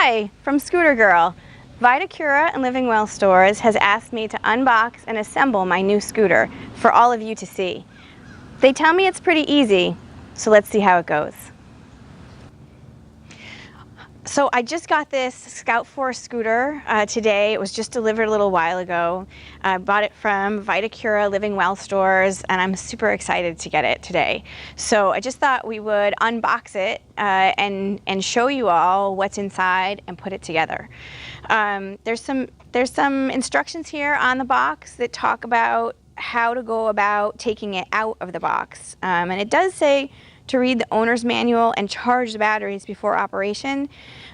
Hi, from ScooterGirl. VidaCura Living Well Stores has asked me to unbox and assemble my new scooter for all of you to see. They tell me it's pretty easy, so let's see how it goes. So I just got this Scout Force scooter today. It was just delivered a little while ago. I bought it from VidaCura Living Well Stores, and I'm super excited to get it today. So I just thought we would unbox it and show you all what's inside and put it together. There's some instructions here on the box that talk about how to go about taking it out of the box. And it does say to read the owner's manual and charge the batteries before operation.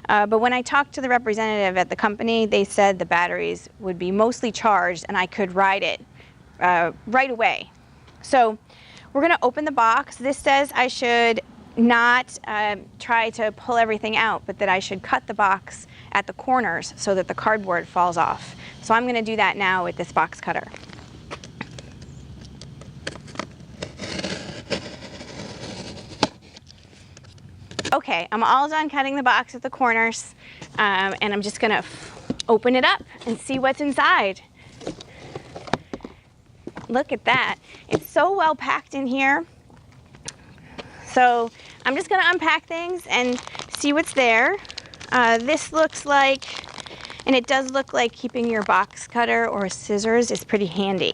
But when I talked to the representative at the company, they said the batteries would be mostly charged and I could ride it right away. So we're gonna open the box. This says I should not try to pull everything out, but that I should cut the box at the corners so that the cardboard falls off. So I'm gonna do that now with this box cutter. Okay, I'm all done cutting the box at the corners, and I'm just gonna open it up and see what's inside. Look at that. It's so well packed in here. So I'm just gonna unpack things and see what's there. This looks like, and it does look like keeping your box cutter or scissors is pretty handy.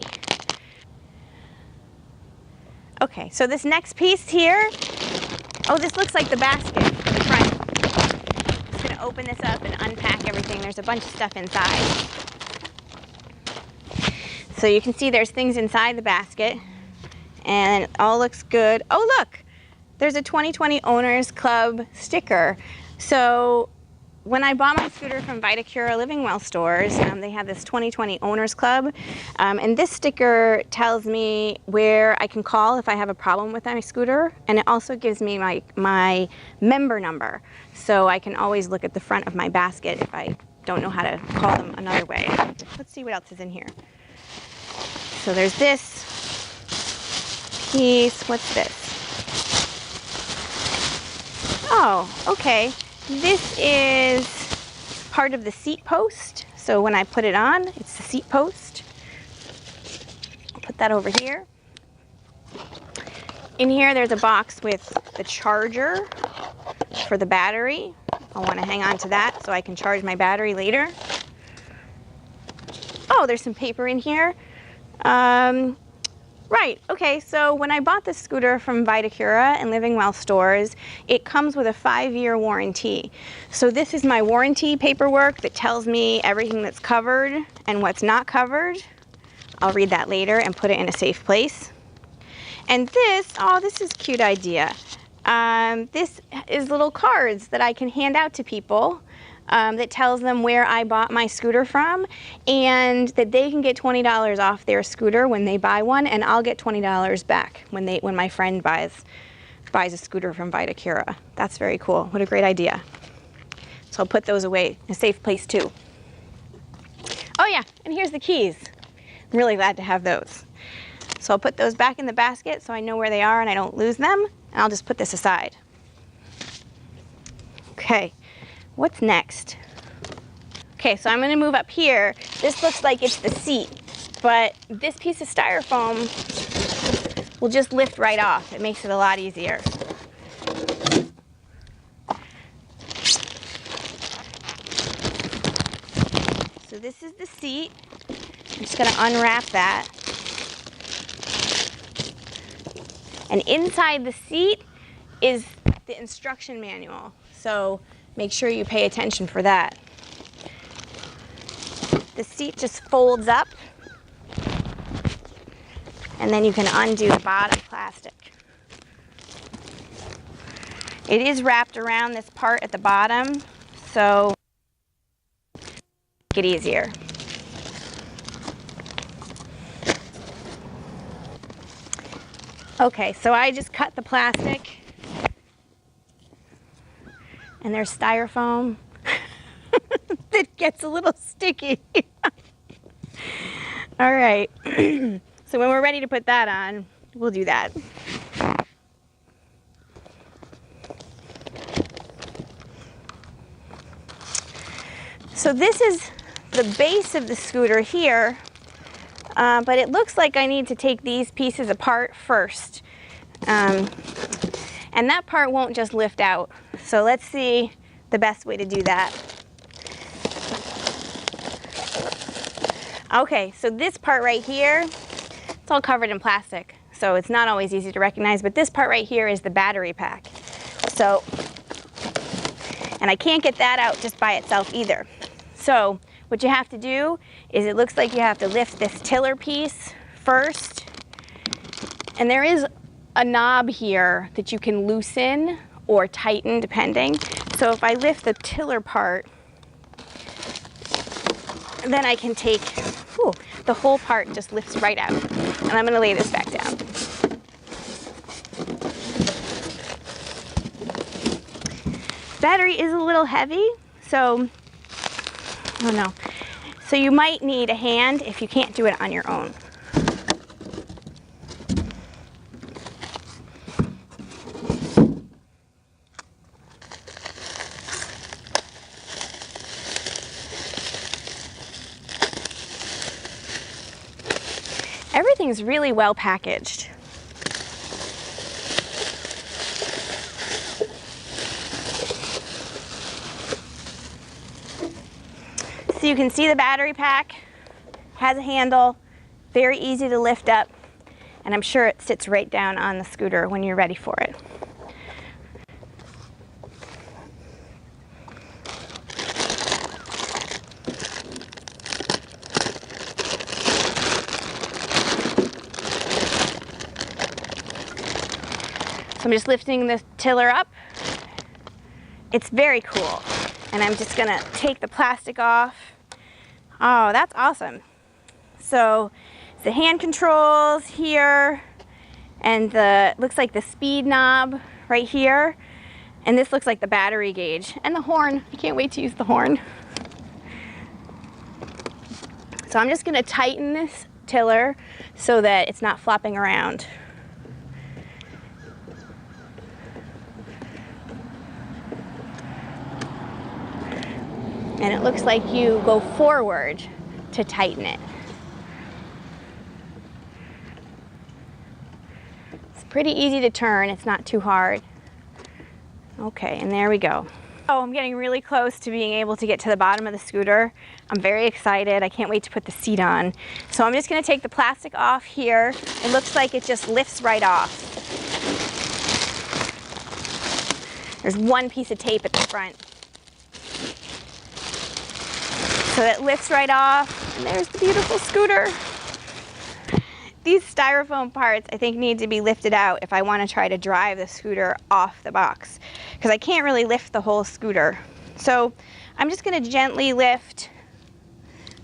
Okay, so this next piece here, oh, this looks like the basket for the front. I'm just gonna open this up and unpack everything. There's a bunch of stuff inside. So you can see there's things inside the basket and it all looks good. Oh, look, there's a 2020 Owners Club sticker. So when I bought my scooter from VidaCura Living Well Stores, they have this 2020 Owners Club, and this sticker tells me where I can call if I have a problem with my scooter, and it also gives me my member number, so I can always look at the front of my basket if I don't know how to call them another way. Let's see what else is in here. So there's this piece. What's this? Oh, okay. This is part of the seat post. So when I put it on, it's the seat post. I'll put that over here. In here, there's a box with the charger for the battery. I want to hang on to that so I can charge my battery later. Oh, there's some paper in here. Right, okay, so when I bought this scooter from VidaCura and Living Well Stores, it comes with a 5-year warranty. So this is my warranty paperwork that tells me everything that's covered and what's not covered. I'll read that later and put it in a safe place. And this, oh, this is a cute idea. This is little cards that I can hand out to people that tells them where I bought my scooter from and that they can get $20 off their scooter when they buy one, and I'll get $20 back when my friend buys a scooter from VidaCura. That's very cool. What a great idea. So I'll put those away in a safe place too. Oh yeah, and here's the keys. I'm really glad to have those. So I'll put those back in the basket so I know where they are and I don't lose them, and I'll just put this aside. Okay. What's next? Okay, so I'm going to move up here. This looks like it's the seat, but this piece of styrofoam will just lift right off. It makes it a lot easier. So this is the seat. I'm just going to unwrap that. And inside the seat is the instruction manual. So make sure you pay attention for that. The seat just folds up, and then you can undo the bottom plastic. It is wrapped around this part at the bottom, so make it easier. Okay, so I just cut the plastic. And there's styrofoam that gets a little sticky. All right, so when we're ready to put that on, we'll do that. So this is the base of the scooter here, but it looks like I need to take these pieces apart first. And that part won't just lift out. So let's see the best way to do that. Okay, so this part right here, it's all covered in plastic, so it's not always easy to recognize, but this part right here is the battery pack. So, and I can't get that out just by itself either. So what you have to do is, it looks like you have to lift this tiller piece first, and there is a knob here that you can loosen or tighten depending. So if I lift the tiller part, then I can take, whew, the whole part just lifts right out. And I'm going to lay this back down. Battery is a little heavy, so, I don't know. So you might need a hand if you can't do it on your own. Everything's really well packaged. So you can see the battery pack has a handle, very easy to lift up, and I'm sure it sits right down on the scooter when you're ready for it. So I'm just lifting the tiller up. It's very cool. And I'm just gonna take the plastic off. Oh, that's awesome. So the hand controls here, and looks like the speed knob right here. And this looks like the battery gauge and the horn. I can't wait to use the horn. So I'm just gonna tighten this tiller so that it's not flopping around. And it looks like you go forward to tighten it. It's pretty easy to turn, it's not too hard. Okay, and there we go. Oh, I'm getting really close to being able to get to the bottom of the scooter. I'm very excited, I can't wait to put the seat on. So I'm just gonna take the plastic off here. It looks like it just lifts right off. There's one piece of tape at the front. So it lifts right off, and there's the beautiful scooter. These styrofoam parts, I think, need to be lifted out if I want to try to drive the scooter off the box, because I can't really lift the whole scooter. So I'm just going to gently lift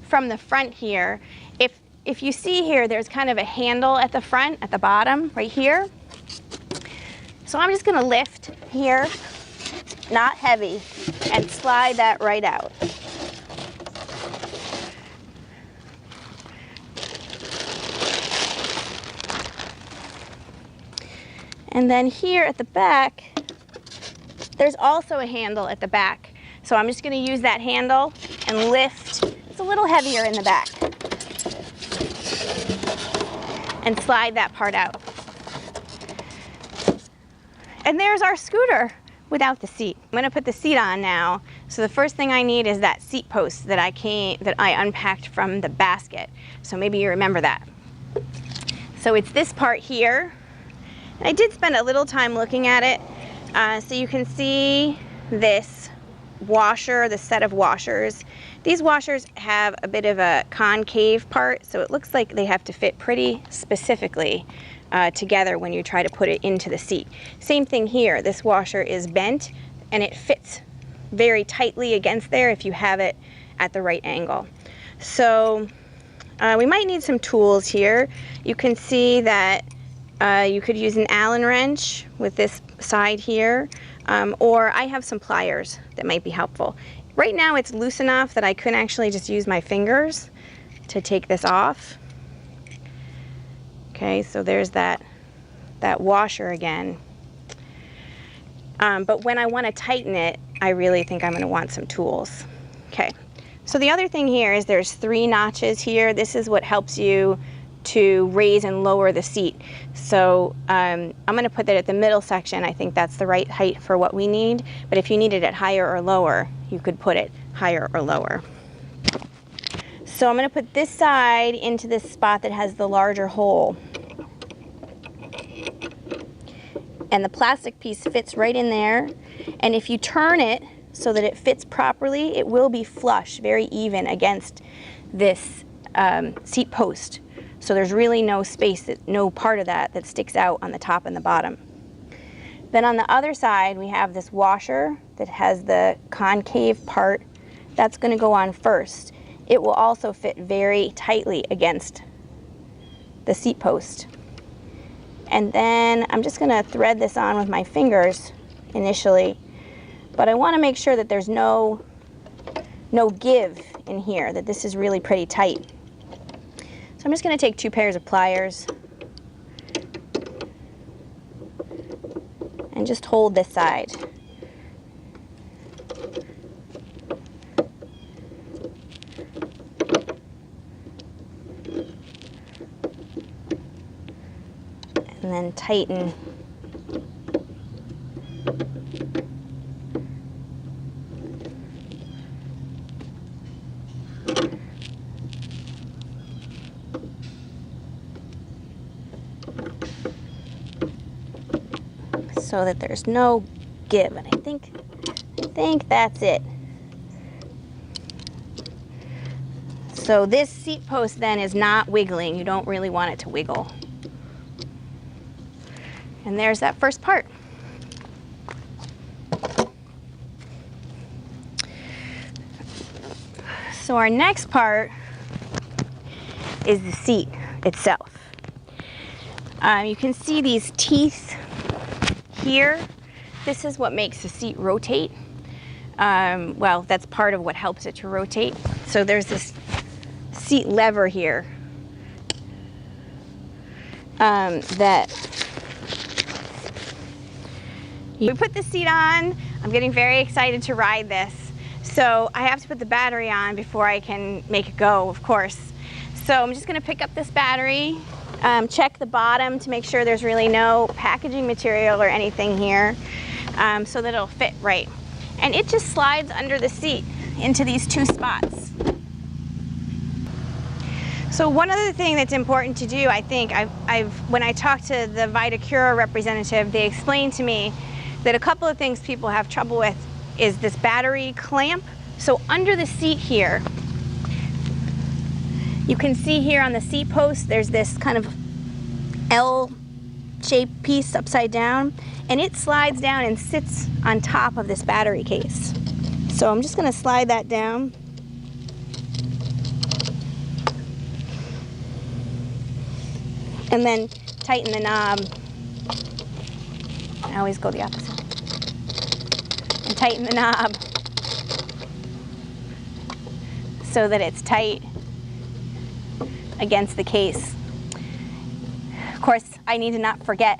from the front here. If you see here, there's kind of a handle at the front, at the bottom, right here. So I'm just going to lift here, not heavy, and slide that right out. And then here at the back, there's also a handle at the back. So I'm just going to use that handle and lift. It's a little heavier in the back. And slide that part out. And there's our scooter without the seat. I'm going to put the seat on now. So the first thing I need is that seat post that I unpacked from the basket. So maybe you remember that. So it's this part here. I did spend a little time looking at it, so you can see this washer, the set of washers. These washers have a bit of a concave part, so it looks like they have to fit pretty specifically together when you try to put it into the seat. Same thing here, this washer is bent and it fits very tightly against there if you have it at the right angle. So we might need some tools here. You can see that you could use an Allen wrench with this side here, or I have some pliers that might be helpful. Right now it's loose enough that I could actually just use my fingers to take this off. Okay, so there's that washer again. But when I want to tighten it, I really think I'm going to want some tools. Okay, So the other thing here is there's 3 notches here. This is what helps you to raise and lower the seat. So I'm going to put that at the middle section. I think that's the right height for what we need. But if you needed it higher or lower, you could put it higher or lower. So I'm going to put this side into this spot that has the larger hole. And the plastic piece fits right in there. And if you turn it so that it fits properly, it will be flush, very even against this seat post. So there's really no space, no part of that sticks out on the top and the bottom. Then on the other side, we have this washer that has the concave part. That's going to go on first. It will also fit very tightly against the seat post. And then I'm just going to thread this on with my fingers initially, but I want to make sure that there's no give in here, that this is really pretty tight. So I'm just going to take 2 pairs of pliers and just hold this side. And then tighten. So that there's no give, and I think that's it. So this seat post then is not wiggling. You don't really want it to wiggle. And there's that first part. So our next part is the seat itself. You can see these teeth here. This is what makes the seat rotate. Well, that's part of what helps it to rotate. So there's this seat lever here that we put the seat on. I'm getting very excited to ride this. So I have to put the battery on before I can make it go, of course. So I'm just going to pick up this battery, check the bottom to make sure there's really no packaging material or anything here, so that it'll fit right. And it just slides under the seat into these 2 spots. So one other thing that's important to do, I think, when I talked to the VidaCura representative, they explained to me that a couple of things people have trouble with is this battery clamp. So under the seat here, you can see here on the seat post, there's this kind of L-shaped piece upside down, and it slides down and sits on top of this battery case. So I'm just going to slide that down. And then tighten the knob. I always go the opposite. And tighten the knob so that it's tight against the case. Of course, I need to not forget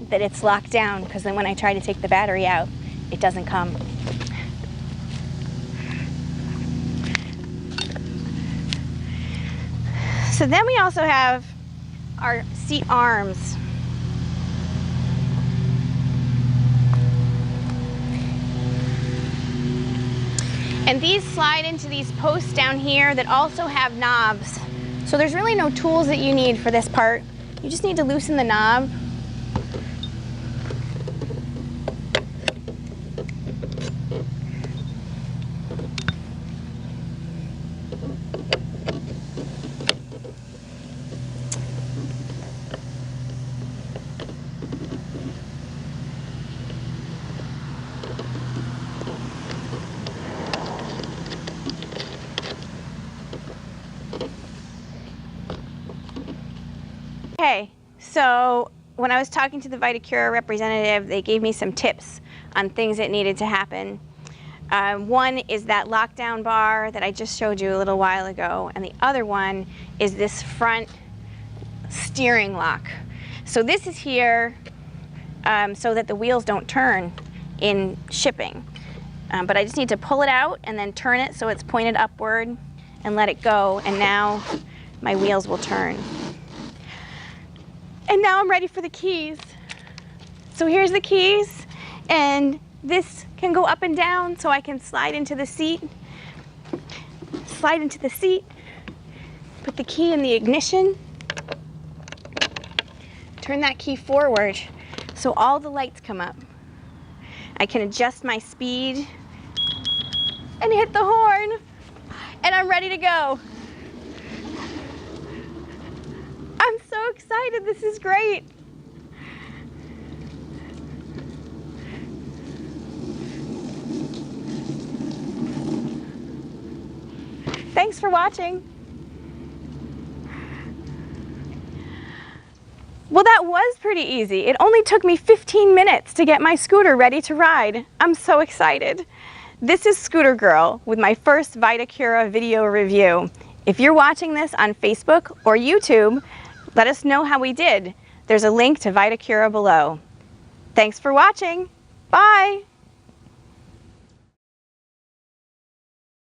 that it's locked down, because then when I try to take the battery out, it doesn't come. So then we also have our seat arms. And these slide into these posts down here that also have knobs. So there's really no tools that you need for this part. You just need to loosen the knob. Okay, so when I was talking to the VidaCura representative, they gave me some tips on things that needed to happen. One is that lockdown bar that I just showed you a little while ago, and the other one is this front steering lock. So this is here so that the wheels don't turn in shipping. but I just need to pull it out and then turn it so it's pointed upward and let it go, and now my wheels will turn. And now I'm ready for the keys. So here's the keys, and this can go up and down so I can slide into the seat, put the key in the ignition, turn that key forward so all the lights come up. I can adjust my speed and hit the horn, and I'm ready to go. I'm so excited, this is great. Thanks for watching. Well, that was pretty easy. It only took me 15 minutes to get my scooter ready to ride. I'm so excited. This is ScooterGirl with my first VidaCura video review. If you're watching this on Facebook or YouTube, let us know how we did. There's a link to VidaCura below. Thanks for watching. Bye.